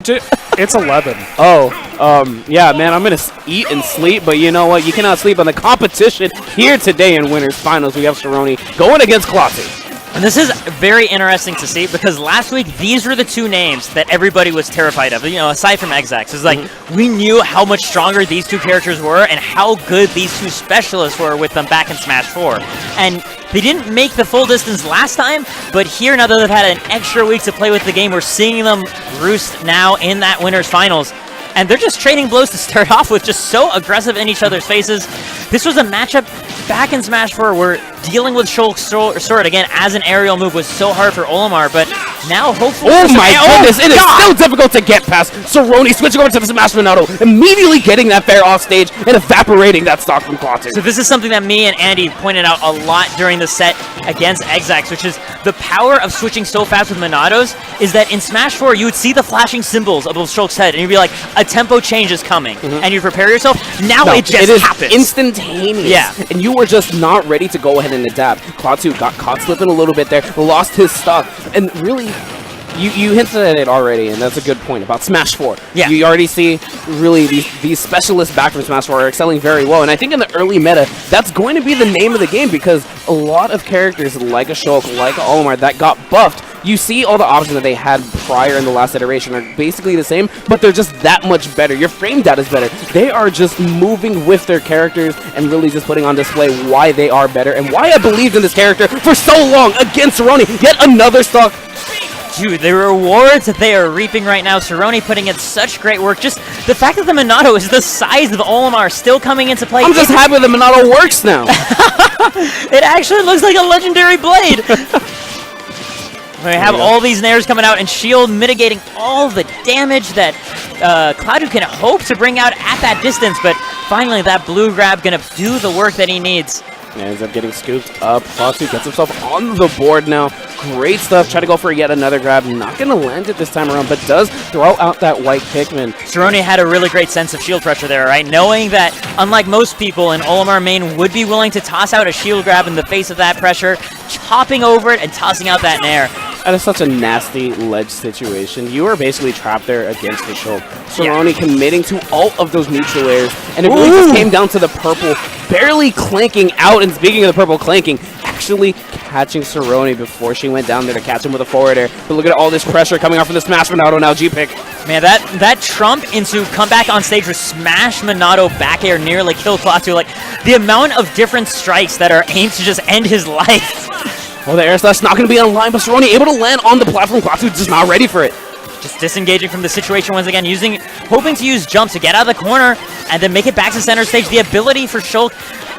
It's 11. Oh, yeah, man, I'm going to eat and sleep, but you know what? You cannot sleep on the competition here today in Winners Finals. We have Soronie going against Klaatu. And this is very interesting to see because last week, these were the two names that everybody was terrified of, you know, aside from Exax. It's like, we knew how much stronger these two characters were and how good these two specialists were with them back in Smash 4. And they didn't make the full distance last time, but here, now that they've had an extra week to play with the game, we're seeing them roost now in that Winners Finals. And they're just trading blows to start off with, just so aggressive in each other's faces. This was a matchup back in Smash 4 where dealing with Shulk's sword again as an aerial move was so hard for Olimar, but now hopefully... Oh my goodness, it is still difficult to get past. Soronie switching over to the Smash Monado, immediately getting that fair off stage and evaporating that stock from Klaatu. So this is something that me and Andy pointed out a lot during the set against Exax, which is the power of switching so fast with Monados is that in Smash 4 you would see the flashing symbols above Shulk's head and you'd be like, a tempo change is coming, and you prepare yourself. Now it just happens. Instantaneous. Yeah. And you were just not ready to go ahead and adapt. Klaatu got caught slipping a little bit there, lost his stock, and really, you hinted at it already, and that's a good point about Smash 4. Yeah. You already see, really, these specialists back from Smash 4 are excelling very well, and I think in the early meta, that's going to be the name of the game, because a lot of characters like a Shulk, like a Olimar, that got buffed, you see all the options that they had prior in the last iteration are basically the same, but they're just that much better. Your frame data is better. They are just moving with their characters and really just putting on display why they are better and why I believed in this character for so long against Soronie. Yet another stock. Dude, the rewards that they are reaping right now, Soronie putting in such great work. Just the fact that the Monado is the size of Olimar still coming into play. I'm just happy the Monado works now. It actually looks like a legendary blade. We have all these nairs coming out and Shield mitigating all the damage that Klaatu can hope to bring out at that distance, but finally that blue grab gonna do the work that he needs. And ends up getting scooped up. Klaatu gets himself on the board now. Great stuff. Try to go for yet another grab. Not going to land it this time around, but does throw out that white Pikmin. Soronie had a really great sense of shield pressure there, right? Knowing that, unlike most people in Olimar main, would be willing to toss out a shield grab in the face of that pressure, chopping over it and tossing out that nair. That is such a nasty ledge situation. You are basically trapped there against the Shulk. Soronie committing to all of those neutral airs, and it really just came down to the purple barely clanking out. And speaking of the purple clanking, actually catching Soronie before she went down there to catch him with a forward air. But look at all this pressure coming off from the Smash Monado now, G-Pick. Man, that trump into come back on stage with Smash Monado back air nearly kill Klaatu. Like, the amount of different strikes that are aimed to just end his life. Oh, the air slash not going to be online, but Soronie able to land on the platform. Klaatu just not ready for it. Just disengaging from the situation once again, hoping to use jump to get out of the corner and then make it back to center stage. The ability for Shulk,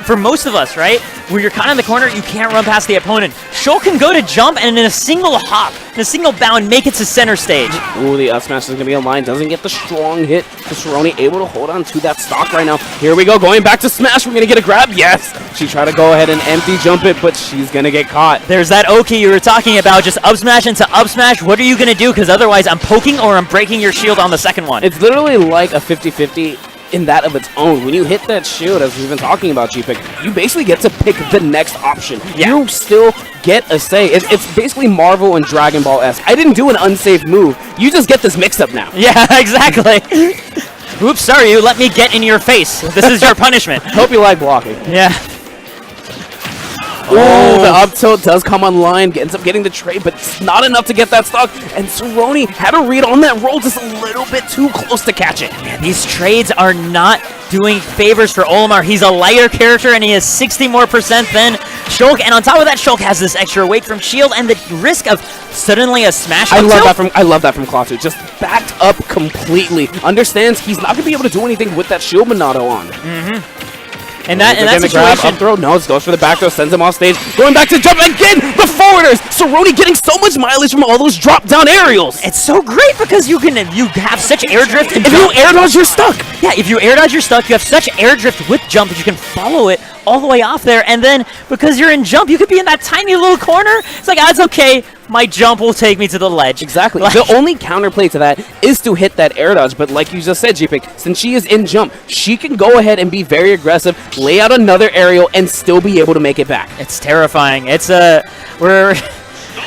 for most of us, right, where you're kind of in the corner, you can't run past the opponent. Shulk can go to jump and in a single hop, in a single bound, make it to center stage. Ooh, the up smash is going to be online. Doesn't get the strong hit. Soronie able to hold on to that stock right now. Here we go, going back to smash. We're going to get a grab. Yes! She tried to go ahead and empty jump it, but she's going to get caught. There's that Oki you were talking about. Just up smash into up smash. What are you going to do? Because otherwise I'm poking or I'm breaking your shield on the second one. It's literally like a 50-50 in that of its own. When you hit that shield, as we've been talking about, G-Pick, you basically get to pick the next option. Yeah. You still get a say. It's basically Marvel and Dragon Ball-esque. I didn't do an unsafe move. You just get this mix-up now. Yeah, exactly. Oops, sorry, you let me get in your face. This is your punishment. Hope you like blocking. Yeah. Oh, the up tilt does come online, ends up getting the trade, but it's not enough to get that stock. And Soronie had a read on that roll just a little bit too close to catch it. Man, these trades are not doing favors for Olimar. He's a lighter character, and he has 60% more than Shulk. And on top of that, Shulk has this extra weight from shield and the risk of suddenly a smash. I love that from Klaatu. Just backed up completely. Understands he's not going to be able to do anything with that shield Monado on. And that situation... Grab, up throw, no, goes for the back throw, sends him off stage, going back to jump again, the forwarders! Soronie getting so much mileage from all those drop-down aerials! It's so great because you have such air drift and if you air dodge, you're stuck! Yeah, if you air dodge, you're stuck. You have such air drift with jump that you can follow it all the way off there, and then because you're in jump, you could be in that tiny little corner. It's like, it's okay, my jump will take me to the ledge. Exactly. The only counterplay to that is to hit that air dodge, but like you just said, G-Pick, since she is in jump, she can go ahead and be very aggressive, lay out another aerial, and still be able to make it back. It's terrifying. It's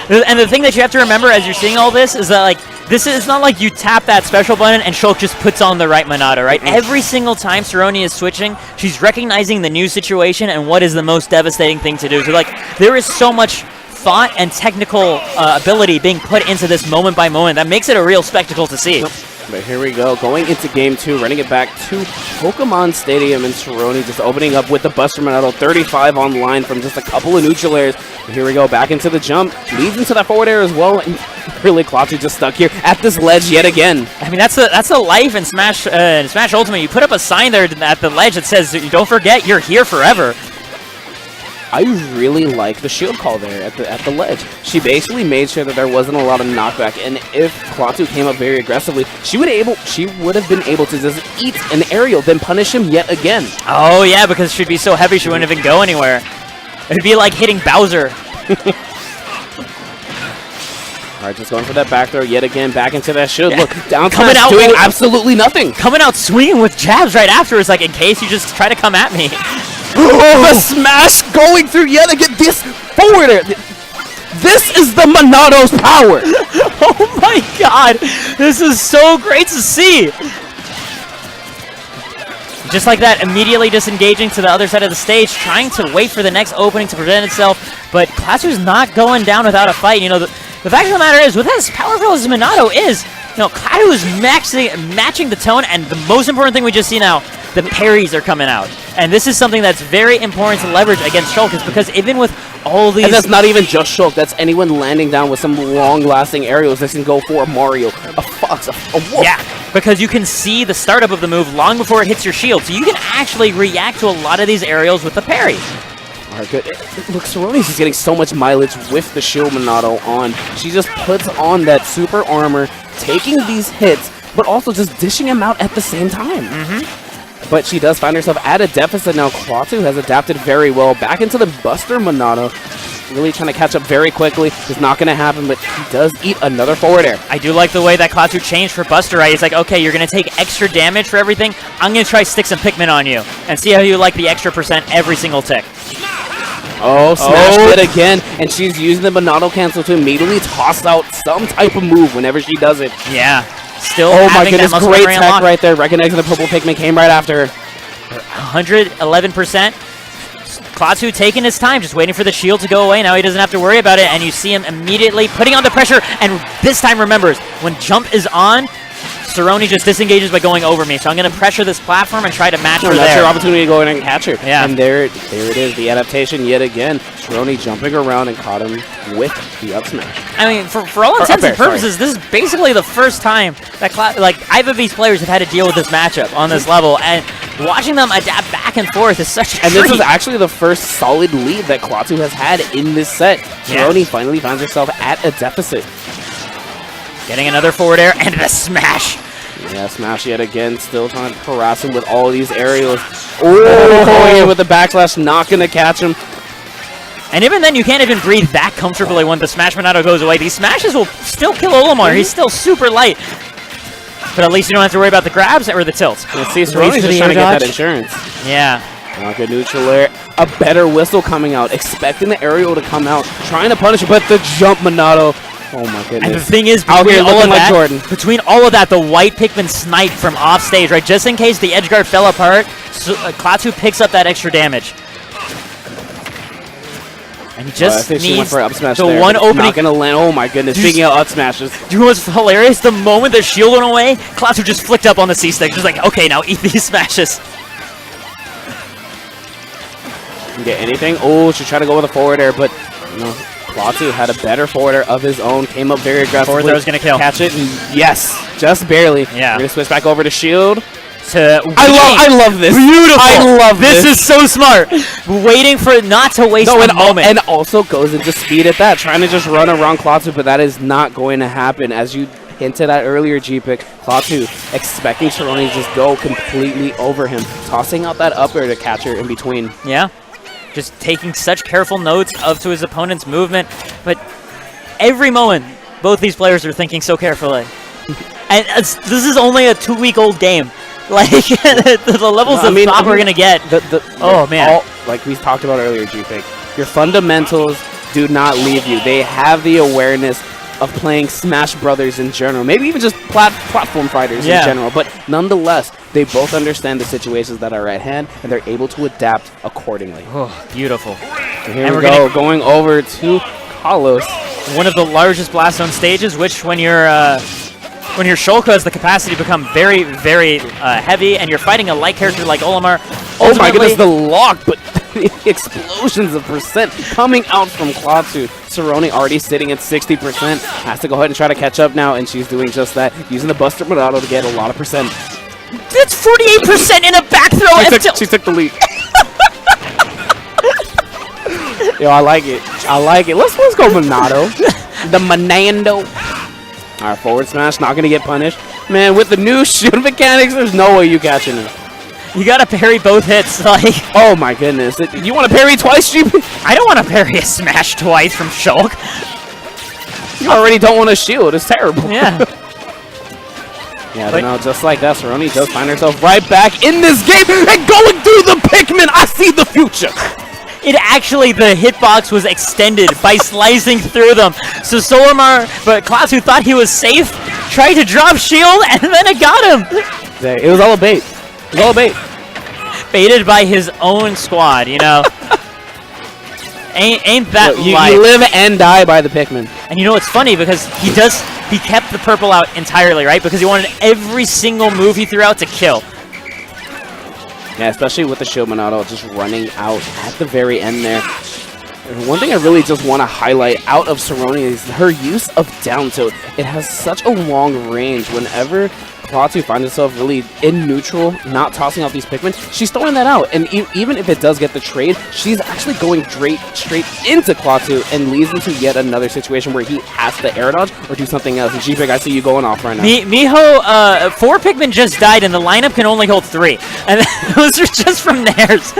And the thing that you have to remember as you're seeing all this is that, like, this is not like you tap that special button and Shulk just puts on the right Monado, right? Every single time Soronie is switching, she's recognizing the new situation and what is the most devastating thing to do. So, like, there is so much thought and technical ability being put into this moment by moment that makes it a real spectacle to see. But here we go, going into game 2, running it back to Pokemon Stadium, and Soronie just opening up with the Buster Monado, 35 online from just a couple of neutral airs. And here we go, back into the jump, leads into that forward air as well, and really Klaatu just stuck here at this ledge yet again. I mean, that's a life in Smash Ultimate. You put up a sign there at the ledge that says, "Don't forget, you're here forever." I really like the shield call there at the ledge. She basically made sure that there wasn't a lot of knockback, and if Klaatu came up very aggressively, she would have been able to just eat an aerial, then punish him yet again. Oh yeah, because she'd be so heavy she wouldn't even go anywhere. It'd be like hitting Bowser. All right, just going for that back throw yet again, back into that shield. Yeah. Look, down Coming out doing with- absolutely nothing. Coming out swinging with jabs right afterwards, like in case you just try to come at me. The smash going through yet again. This forward air. This is the Monado's power. Oh my god, this is so great to see. Just like that, immediately disengaging to the other side of the stage, trying to wait for the next opening to present itself, but Klaatu's not going down without a fight. You know, the fact of the matter is, with as powerful as Monado is, you know, Klaatu is matching the tone, and the most important thing we just see now, the parries are coming out. And this is something that's very important to leverage against Shulk, is because even with all these... And that's not even just Shulk, that's anyone landing down with some long-lasting aerials that can go for a Mario, a Fox, a Wolf. Yeah, because you can see the startup of the move long before it hits your shield, so you can actually react to a lot of these aerials with the parry. All right, good. Look, Soronie's just getting so much mileage with the shield Monado on. She just puts on that super armor, taking these hits, but also just dishing them out at the same time. But she does find herself at a deficit now. Klaatu has adapted very well. Back into the Buster Monado. Really trying to catch up very quickly. It's not going to happen, but he does eat another forward air. I do like the way that Klaatu changed for Buster, right? It's like, okay, you're going to take extra damage for everything. I'm going to try stick some Pikmin on you and see how you like the extra percent every single tick. Oh, smashed it again. And she's using the Monado cancel to immediately toss out some type of move whenever she does it. Yeah. Still Oh my having goodness, that muscle great memory tech unlocked. right there. Recognizing the purple Pikmin came right after her. 111%. Klaatu taking his time, just waiting for the shield to go away. Now he doesn't have to worry about it, and you see him immediately putting on the pressure, and this time remembers, when jump is on, Soronie just disengages by going over me, so I'm going to pressure this platform and try to match her That's there. your opportunity to go in and catch her. Yeah. And there it is, the adaptation yet again. Soronie jumping around and caught him with the up smash. I mean, for all intents and purposes, this is basically the first time that either of these players have had to deal with this matchup on this level, and watching them adapt back and forth is such a treat. This is actually the first solid lead that Klaatu has had in this set. Soronie finally finds herself at a deficit. Getting another forward air and a smash. Yeah, smash yet again, still trying to harass him with all these aerials. Oh, going in with the backslash, not going to catch him. And even then, you can't even breathe that comfortably when the Smash Monado goes away. These smashes will still kill Olimar. He's still super light. But at least you don't have to worry about the grabs or the tilts. Let's see, Soronie's just trying to get that insurance. Yeah. Good neutral air. A better whistle coming out. Expecting the aerial to come out. Trying to punish it, but the jump Monado. Oh my goodness. And the thing is, out here looking like Jordan. Between all of that, the white Pikmin sniped from off stage, right? Just in case the edge guard fell apart, so, Klaatu picks up that extra damage. And he just needs for up smash the there, one opening. Not gonna land. Oh my goodness. Speaking of up smashes. Do you know what's hilarious? The moment the shield went away, Klaatu just flicked up on the C-stick. Just like, okay, now eat these smashes. Can get anything. Oh, she tried to go with a forward air, but no. Klaatu had a better forward air of his own. Came up very aggressively. Forward air was gonna kill. Catch it. And yes, just barely. Yeah. We're gonna switch back over to shield. I love this. Beautiful. I love this. This is so smart. Waiting for it not to waste a moment. And also goes into speed at that. Trying to just run around Klaatu, but that is not going to happen. As you hinted at earlier, G-Pick, Klaatu expecting Soronie to just go completely over him. Tossing out that up air to catch her in between. Yeah. Just taking such careful notes to his opponent's movement. But every moment, both these players are thinking so carefully. And this is only a 2-week-old game. Like, the levels of thought we're going to get. Oh, man. Like we talked about earlier, G-Pick. Your fundamentals, do not leave you. They have the awareness of playing Smash Brothers in general, maybe even just platform fighters in general, but nonetheless, they both understand the situations that are at hand, and they're able to adapt accordingly. Oh, beautiful. And here we go, going over to Carlos. One of the largest Blast Zone stages, which when your Shulk has the capacity to become very, very heavy, and you're fighting a light character like Olimar. Oh my goodness, the lock, but the explosions of percent coming out from Klaatu. Soronie already sitting at 60%, has to go ahead and try to catch up now, and she's doing just that, using the Buster Monado to get a lot of percent. That's 48% in a back throw. She took the lead. Yo, I like it. I like it. Let's go Monado. The Monando. All right, forward smash, not going to get punished. Man, with the new shoot mechanics, there's no way you catching it. You got to parry both hits. Like, oh my goodness. You want to parry twice, GP? I don't want to parry a smash twice from Shulk. You already don't want to shield. It's terrible. Yeah. Yeah, I don't know, just like that, Soronie does find herself right back in this game and going through the Pikmin. I see the future. It actually, the hitbox was extended by slicing through them. So Olimar, but Klaatu thought he was safe, tried to drop shield, and then it got him. It was all a bait. It was all a bait. Baited by his own squad, you know. Ain't that life. You live and die by the Pikmin. And you know what's funny, because he kept the purple out entirely, right? Because he wanted every single move he threw out to kill. Yeah, especially with the Shield Monado just running out at the very end there. And one thing I really just want to highlight out of Soronie is her use of down tilt. It has such a long range. Whenever Klaatu finds herself really in neutral, not tossing out these Pikmin, she's throwing that out. And even if it does get the trade, she's actually going straight into Klaatu and leads into yet another situation where he has to air dodge or do something else. And G-Pig, I see you going off right now. Miho, 4 Pikmin just died, and the lineup can only hold 3. And those are just from theirs.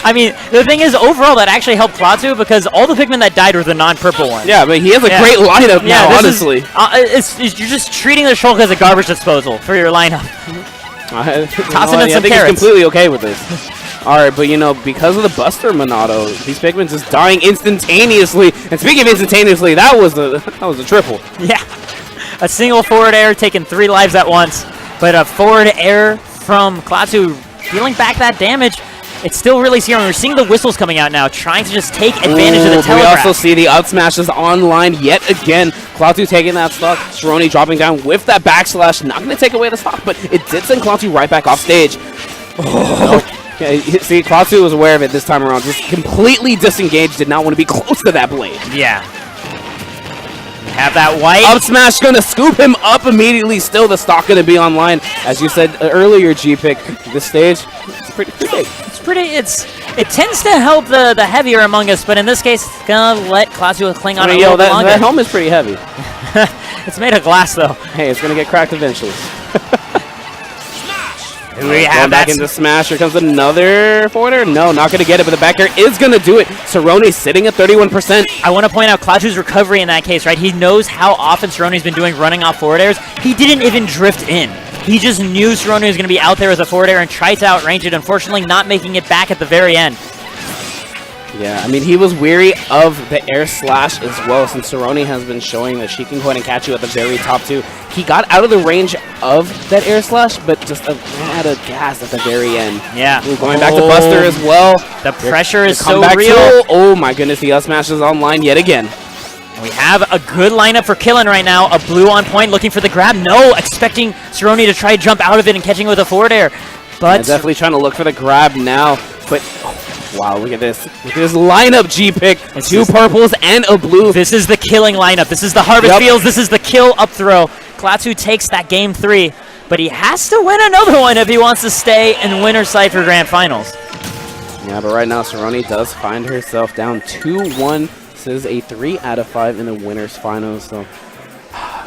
I mean, the thing is, overall, that actually helped Klaatu because all the Pikmin that died were the non-purple ones. Yeah, but he has a great lineup now, honestly. You're just treating the Shulk as a garbage disposal for your lineup. Tossing in some I think carrots. he's completely okay with this. All right, but, you know, because of the Buster Monado, these Pikmin just dying instantaneously. And speaking of instantaneously, that was a triple. Yeah. A single forward air taking 3 lives at once. But a forward air from Klaatu dealing back that damage. It's still really searing. We're seeing the whistles coming out now, trying to just take advantage of the telegraph. We also see the up smashes online yet again. Klaatu taking that stock. Soronie dropping down with that backslash. Not going to take away the stock, but it did send Klaatu right back off stage. Oh. Okay, see, Klaatu was aware of it this time around. Just completely disengaged. Did not want to be close to that blade. Yeah. Have that white. Up smash going to scoop him up immediately. Still the stock going to be online. As you said earlier, G-Pick, this stage, it's pretty big. It tends to help the heavier among us, but in this case, it's gonna let Klaatu cling on a little longer. That helmet's pretty heavy. It's made of glass, though. Hey, it's gonna get cracked eventually. We have back into smash. Here comes another forwarder. No, not gonna get it, but the back air is gonna do it. Soronie sitting at 31%. I want to point out Klaatu's recovery in that case, right? He knows how often Soronie's been doing running off forward airs. He didn't even drift in. He just knew Soronie was going to be out there with a forward air and tried to outrange it, unfortunately not making it back at the very end. Yeah, I mean, he was weary of the air slash as well, since Soronie has been showing that she can go ahead and catch you at the very top too. He got out of the range of that air slash, but just ran out of gas at the very end. Yeah. Ooh, going back to Buster as well. The pressure is so real. Too. Oh my goodness, the up smash is online yet again. We have a good lineup for killing right now. A blue on point looking for the grab. No, expecting Soronie to try to jump out of it and catching it with a forward air. But yeah, definitely trying to look for the grab now. But wow, look at this. Look at this lineup, G-Pick. 2 purples and a blue. This is the killing lineup. This is the Harvest Fields. This is the kill up throw. Klaatu takes that game 3, but he has to win another one if he wants to stay in Winter Cypher Grand Finals. Yeah, but right now Soronie does find herself down 2-1. This is a 3 out of 5 in the winner's finals. So,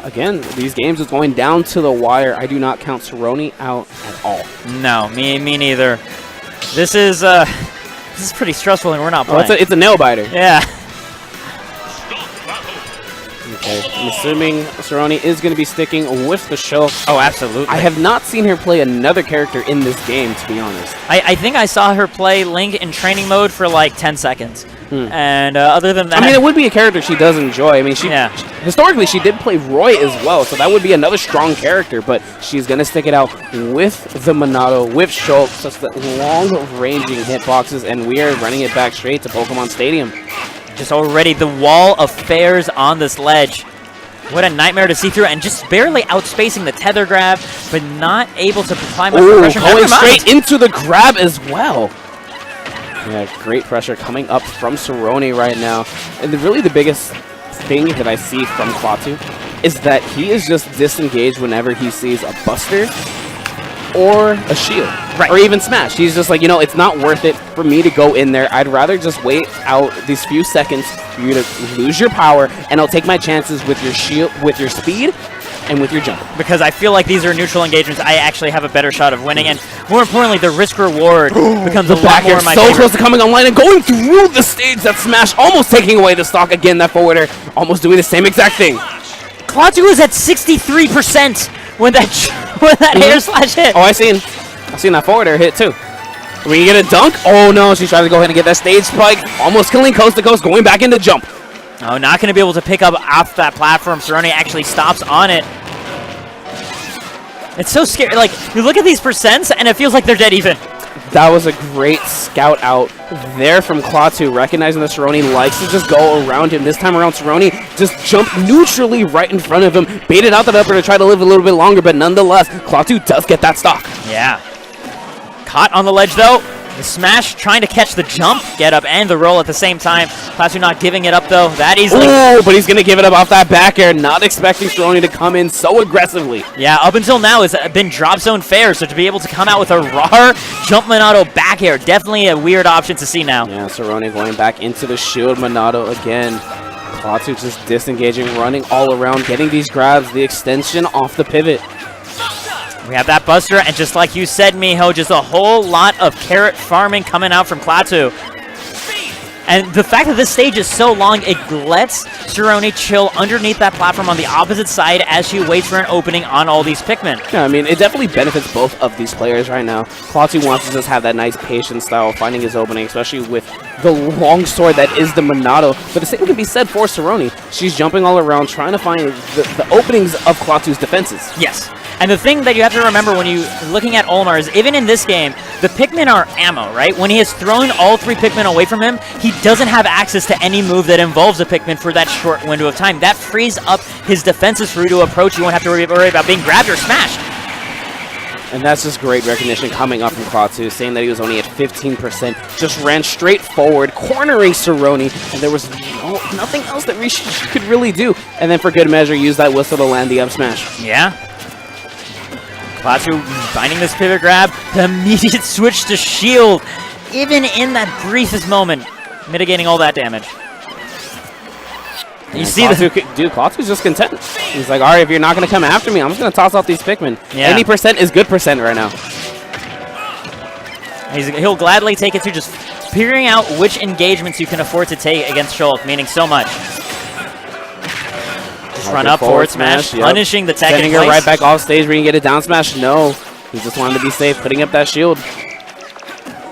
again, these games is going down to the wire. I do not count Soronie out at all. No, me neither. This is pretty stressful, and we're not playing. It's a nail biter. Yeah. Okay, I'm assuming Soronie is going to be sticking with the Shulk. Oh, absolutely. I have not seen her play another character in this game, to be honest. I think I saw her play Link in training mode for like 10 seconds. And other than that, I mean, it would be a character she does enjoy. I mean, historically she did play Roy as well, so that would be another strong character. But she's gonna stick it out with the Monado, with Shulk, such that long-ranging hitboxes, and we are running it back straight to Pokemon Stadium. just already the wall of fares on this ledge. What a nightmare to see through, and just barely outspacing the tether grab, but not able to apply much pressure. Going straight into the grab as well. Yeah, great pressure coming up from Soronie right now. And really the biggest thing that I see from Klaatu is that he is just disengaged whenever he sees a Buster or a Shield, or even Smash. He's just like, you know, it's not worth it for me to go in there. I'd rather just wait out these few seconds for you to lose your power, and I'll take my chances with your shield, with your speed, and with your jump. Because I feel like these are neutral engagements. I actually have a better shot of winning, and more importantly, the risk-reward becomes a lot more in my favor. So close to coming online and going through the stage. That Smash almost taking away the stock again. That forwarder almost doing the same exact thing. Klaatu is at 63% when that air slash hit. Oh, I seen that forwarder hit too. When you get a dunk, oh no, she's trying to go ahead and get that stage spike, almost killing coast to coast, going back into jump. Oh, not going to be able to pick up off that platform. Soronie actually stops on it. It's so scary. Like, you look at these percents, and it feels like they're dead even. That was a great scout out there from Klaatu, recognizing that Soronie likes to just go around him. This time around, Soronie just jumped neutrally right in front of him, baited out that upper to try to live a little bit longer, but nonetheless, Klaatu does get that stock. Yeah. Caught on the ledge, though. The Smash trying to catch the jump, get up, and the roll at the same time. Klaatu not giving it up, though, that easily. Oh, but he's going to give it up off that back air, not expecting Soronie to come in so aggressively. Yeah, up until now, it's been drop zone fair, so to be able to come out with a raw jump Monado back air, definitely a weird option to see now. Yeah, Soronie going back into the shield Monado again. Klaatu just disengaging, running all around, getting these grabs, the extension off the pivot. We have that Buster, and just like you said, Miho, just a whole lot of carrot farming coming out from Klaatu. And the fact that this stage is so long, it lets Soronie chill underneath that platform on the opposite side as she waits for an opening on all these Pikmin. Yeah, I mean, it definitely benefits both of these players right now. Klaatu wants to just have that nice patient style, finding his opening, especially with the long sword that is the Monado. But the same can be said for Soronie. She's jumping all around, trying to find the openings of Klaatu's defenses. Yes. And the thing that you have to remember when you're looking at Olimar is, even in this game, the Pikmin are ammo, right? When he has thrown all three Pikmin away from him, he doesn't have access to any move that involves a Pikmin for that short window of time. That frees up his defenses for you to approach. You won't have to worry about being grabbed or smashed. And that's just great recognition coming up from Klaatu, saying that he was only at 15%. Just ran straight forward, cornering Soronie, and there was nothing else that she could really do. And then for good measure, use that whistle to land the up smash. Yeah. Klaatu finding this pivot grab, the immediate switch to shield, even in that briefest moment, mitigating all that damage. You see Klaatu's just content. He's like, all right, if you're not going to come after me, I'm just going to toss off these Pikmin. Yeah. Any percent is good percent right now. He'll gladly take it to just figuring out which engagements you can afford to take against Shulk, meaning so much. Just run up, forward smash, punishing the tech in place. Sending her right back off stage where you can get a down smash. No, he just wanted to be safe, putting up that shield.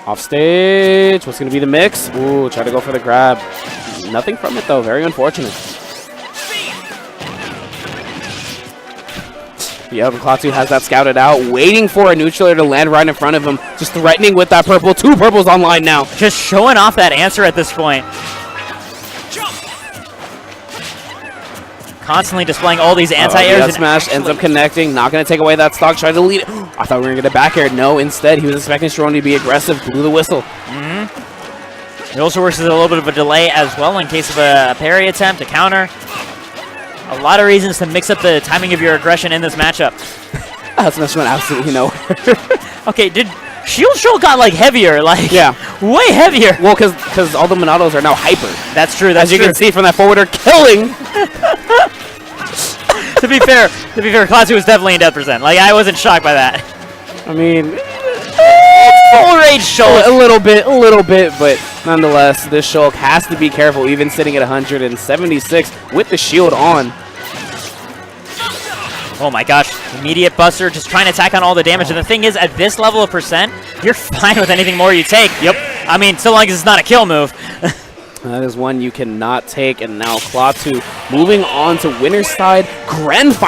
Off stage, what's going to be the mix? Ooh, try to go for the grab. Nothing from it though, very unfortunate. Yep, Klaatu has that scouted out, waiting for a neutraler to land right in front of him, just threatening with that purple. Two purples online now. Just showing off that answer at this point. Constantly displaying all these anti-airs. The smash ends up connecting, not going to take away that stock, try to lead it. I thought we were going to get a back air. No, instead, he was expecting Soronie to be aggressive, blew the whistle. It also works as a little bit of a delay as well in case of a parry attempt, a counter. A lot of reasons to mix up the timing of your aggression in this matchup. That smash went absolutely nowhere. Okay, did Shield got like heavier, like way heavier. Well, because all the Monados are now hyper. That's true. As you can see from that forwarder killing. To be fair, Klaatu was definitely in death percent. Like, I wasn't shocked by that. I mean, full rage Shulk. A little bit, but nonetheless, this Shulk has to be careful, even sitting at 176 with the shield on. Oh my gosh, immediate Buster, just trying to attack on all the damage. And the thing is, at this level of percent, you're fine with anything more you take. Yep. I mean, so long as it's not a kill move. That is one you cannot take, and now Klaatu moving on to winner's side. Grand final.